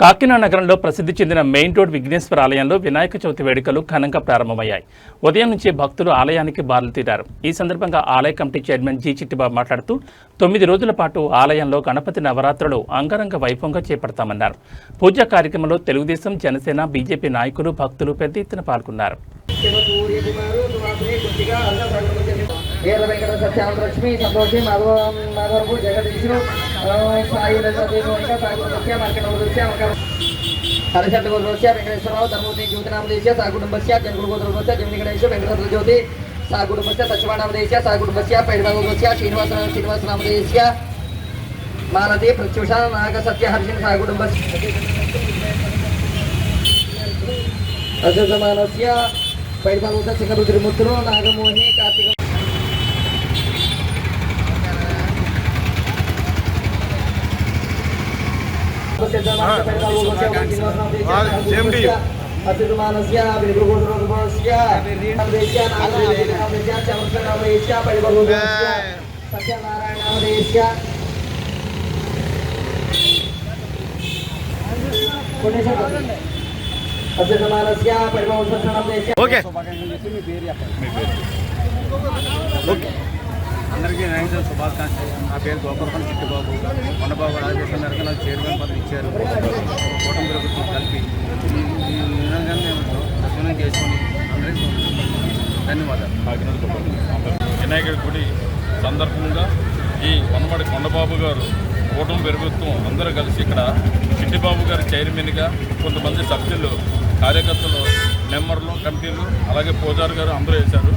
కాకినాడ నగరంలో ప్రసిద్ధి చెందిన మెయిన్ రోడ్ విఘ్నేశ్వర ఆలయంలో వినాయక చవితి వేడుకలు ఘనంగా ప్రారంభమయ్యాయి. ఉదయం నుంచే భక్తులు ఆలయానికి బారులు తీరారు. ఈ సందర్భంగా ఆలయ కమిటీ చైర్మన్ జి చిట్టిబాబు మాట్లాడుతూ 9 రోజుల పాటు ఆలయంలో గణపతి నవరాత్రులు అంగరంగ వైభవంగా చేపడతామన్నారు. పూజా కార్యక్రమంలో తెలుగుదేశం, జనసేన, బీజేపీ నాయకులు, భక్తులు పెద్ద ఎత్తున పాల్గొన్నారు. लक्ष्मी संतोषी माधवरपू जगदीशु साई हरिशट गोद्रोस्य वेंकटेश्वरराव धर्मूर्ति ज्योतिनामदेश्य सा कुटुंबस्य जनकुलगोत्रोस्य जमिनी गणेश वेंकटेश्वर ज्योति सा कुटुंबस्य सचिवानामदेश्य सा कुटुंबस्य पैडवागोत्रोस्य श्रीनिवासनामदेश्य मालती प्रत्युषा नाग सत्य हर्षिण सा कुटुंबस्य अशोकमानस्य पैडवागोत्रोस्य सिंहरुद्रमूर्तिरो नागमोहिनी कार्तिक అందరికీ నైన్త్ శుభాకాంక్షలు. నా పేరు గోపాలపల్లి చిట్టిబాబు. కొండబాబు రాజేశ్వర మేరకు నాకు చైర్మన్ పదవి ఇచ్చారు. కూటమి ప్రభుత్వం కలిపి ఈ విధంగా మేము దర్శనం చేసుకుని అందరికీ ధన్యవాదాలు. వినాయకుడి గుడి సందర్భంగా ఈ వనమడి కొండబాబు గారు కూటమి ప్రభుత్వం అందరూ కలిసి ఇక్కడ చిట్టిబాబు గారి చైర్మన్గా కొంతమంది సభ్యులు, కార్యకర్తలు, మెంబర్లు, కమిటీలు, అలాగే పూజారి గారు అందరూ వేశారు.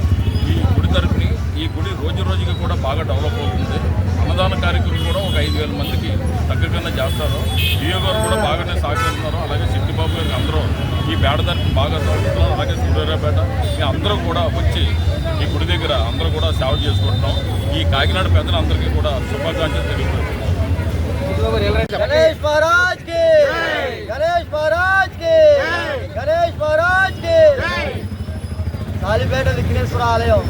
ఈ గుడి తరపుని ఈ గుడి రోజు రోజుకి కూడా బాగా డెవలప్ అవుతుంది. అన్నదాన కార్యక్రమం కూడా ఒక 5,000 మందికి దగ్గరగా చేస్తారు. డిఓ గారు కూడా బాగానే సహకరిస్తున్నారు. అలాగే చిట్టిబాబు గారికి అందరూ ఈ పేడ తరపుని బాగా సహకరిస్తున్నారు. అలాగే సూర్యాపేట అందరూ కూడా వచ్చి ఈ గుడి దగ్గర అందరూ కూడా సేవ చేసుకుంటున్నాం. ఈ కాకినాడ పెద్దలందరికీ కూడా శుభాకాంక్షలు తెలియజేస్తున్నాం. गणेश महाराज के गणेश महाराज के गणेश महाराज के సాలిపేట విఘ్నేశ్వర ఆలయం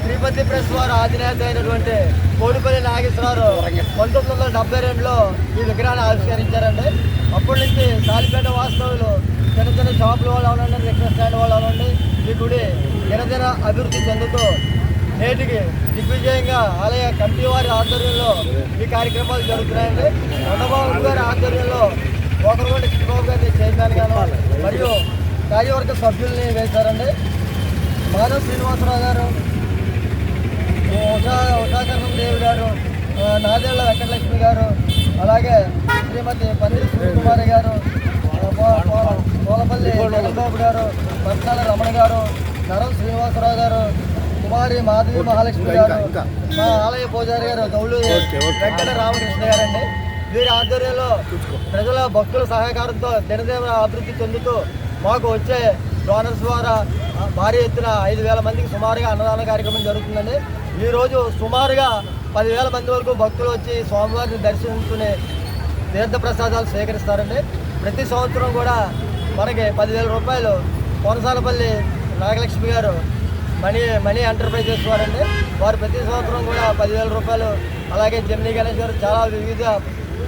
శ్రీపతి ప్రెస్ వారు అధినేత అయినటువంటి కోడిపల్లి నాగేశ్వరరావు 1972లో ఈ విగ్రహాన్ని ఆవిష్కరించారండి. అప్పటి నుంచి సాలిపేట వాస్తవులు చిన్న చిన్న షాపుల వాళ్ళు అవనండి, రిక్షా స్టాండ్ వాళ్ళు అవనండి, ఈ గుడి దినదిన అభివృద్ధి చెందుతూ నేటికి దిగ్విజయంగా ఆలయ కమిటీ వారి ఆధ్వర్యంలో ఈ కార్యక్రమాలు జరుగుతున్నాయండి. కొండబాబు గారి ఆధ్వర్యంలో ఒకరికొండ చిట్టిబాబు గారిని చైర్మన్ గాను మరియు కార్యవర్గ సభ్యుల్ని వేశారండి. మాధవ్ శ్రీనివాసరావు గారు, ఉషాకరణం దేవి గారు, నాదేళ్ల వెంకటలక్ష్మి గారు, అలాగే శ్రీమతి పందిరి సూర్యకుమారి గారు, పోలపల్లి జగన్బాబు గారు, పట్నాల రమణ గారు, నరం శ్రీనివాసరావు గారు, కుమారి మాధవి మహాలక్ష్మి గారు, మా ఆలయ పూజారి గారు గౌలు వెంకట రామకృష్ణ గారండి. వీరి ఆధ్వర్యంలో ప్రజల భక్తుల సహకారంతో దినదిన అభివృద్ధి చెందుతూ మాకు వచ్చే డోనర్స్ ద్వారా భారీ ఎత్తున 5,000 మందికి సుమారుగా అన్నదాన కార్యక్రమం జరుగుతుందండి. ఈరోజు సుమారుగా 10,000 మంది వరకు భక్తులు వచ్చి స్వామివారిని దర్శించుకుని తీర్థప్రసాదాలు స్వీకరిస్తారండి. ప్రతి సంవత్సరం కూడా మనకి 10,000 రూపాయలు కోనసాలపల్లి నాగలక్ష్మి గారు మనీ ఎంటర్ప్రైజెస్ వారండి. వారు ప్రతి సంవత్సరం కూడా 10,000 రూపాయలు, అలాగే జమినీ గణేష్ గారు చాలా వివిధ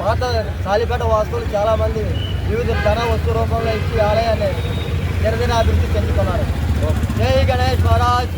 పాత సాలిపేట వాస్తువులు చాలామంది వివిధ ధన వస్తు రూపంలో ఇచ్చి ఆలయాన్ని దినదిన అభివృద్ధి చెందుతున్నారు. జై గణేష్ మహారాజ్.